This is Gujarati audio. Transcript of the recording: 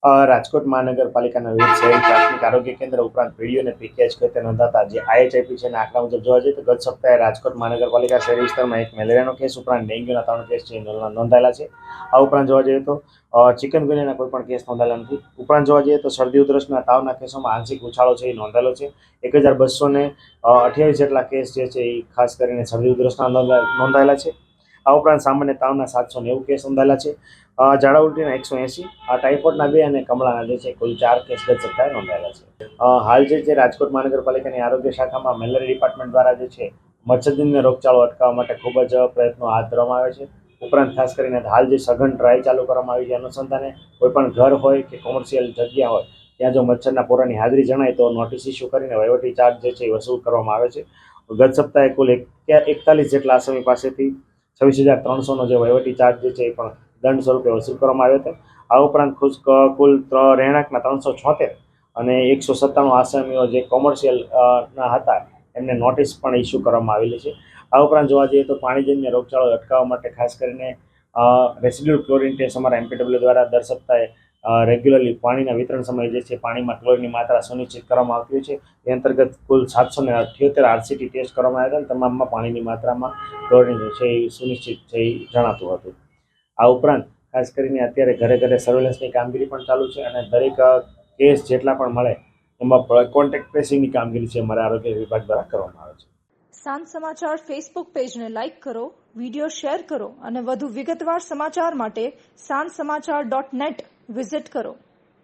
રાજકોટ મહાનગરપાલિકાના વિવિધ શહેરી પ્રાથમિક આરોગ્ય કેન્દ્ર ઉપરાંત પીડીઓ અને પીકેએચ ખાતે નોંધાતા જે આઈએચઆઈપી છે અને આંકડા મુજબ જોવા જઈએ તો ગત સપ્તાહે રાજકોટ મહાનગરપાલિકા શહેરી વિસ્તારમાં એક મેલેરિયાનો કેસ ઉપરાંત ડેન્ગ્યુના 3 કેસ છે નોંધાયેલા છે. આ ઉપરાંત જોવા જઈએ તો ચિકનગુનિયાના કોઈ પણ કેસ નોંધાયેલા નથી. ઉપરાંત જોવા જઈએ તો શરદી ઉધરસના તાવના કેસોમાં આંશિક ઉછાળો છે એ નોંધાયેલો છે. 1228 જેટલા કેસ જે છે એ ખાસ કરીને શરદી ઉધરસના નોંધાયેલા છે. આ ઉપરાંત સામાન્ય તાવના 790 કેસ નોંધાયેલા છે. ઝાડા ઉલટીના 180, ટાઇફોઇડના 2 અને કમળાના જે છે કુલ 4 કેસ ગત સપ્તાહે નોંધાયેલા છે. હાલ જે છે રાજકોટ મહાનગરપાલિકાની આરોગ્ય શાખામાં મેલેરિયા ડિપાર્ટમેન્ટ દ્વારા જે છે મચ્છરજન્ય રોગચાળો અટકાવવા માટે ખૂબ જ પ્રયત્નો હાથ ધરવામાં આવે છે. ઉપરાંત ખાસ કરીને હાલ જે સઘન ડ્રાઈવ ચાલુ કરવામાં આવી છે અનુસંધાને કોઈ પણ ઘર હોય કે કોમર્શિયલ જગ્યા હોય ત્યાં જો મચ્છરના પોરાની હાજરી જણાય તો નોટિસ ઇસ્યુ કરીને વહીવટી ચાર્જ જે છે એ વસૂલ કરવામાં આવે છે. ગત સપ્તાહે કુલ 41 જેટલા આસામી પાસેથી 26,300નો જે વહીવટી ચાર્જ જે છે એ પણ દંડ સ્વરૂપે વસૂલ કરવામાં આવ્યો હતો. આ ઉપરાંત કુલ રહેણાંકના 376 અને 197 આસામીઓ જે કોમર્શિયલ ના હતા એમને નોટિસ પણ ઇસ્યુ કરવામાં આવેલી છે. આ ઉપરાંત જોવા જઈએ તો પાણીજન્ય રોગચાળો અટકાવવા માટે ખાસ કરીને રેસિડ્યુઅલ ક્લોરિન ટેસ્ટ અમારા એમપીડબ્લ્યુ દ્વારા દર સપ્તાહે રેગ્યુલરલી પાણીના વિતરણ સમયે જે છે પાણીમાં ક્લોરિનની માત્રા સુનિશ્ચિત કરવામાં આવતી હોય છે. એ અંતર્ગત કુલ 778 આરસીટી ટેસ્ટ કરવામાં આવ્યા હતા અને તમામમાં પાણીની માત્રામાં ક્લોરિન છે એ સુનિશ્ચિત છે એ જણાતું હતું. આ ઉપરાંત ખાસ કરીને અત્યારે ઘરે ઘરે સર્વેલન્સની કામગીરી પણ ચાલુ છે અને દરેક કેસ જેટલા પણ મળે એમાં કોન્ટેક્ટ ટ્રેસિંગની કામગીરી છે અમારા આરોગ્ય વિભાગ દ્વારા કરવામાં આવે છે. સાંજ સમાચાર ફેસબુક પેજને લાઇક કરો, વિડીયો શેર કરો અને વધુ વિગતવાર સમાચાર માટે sanssamachar.net વિઝિટ કરો.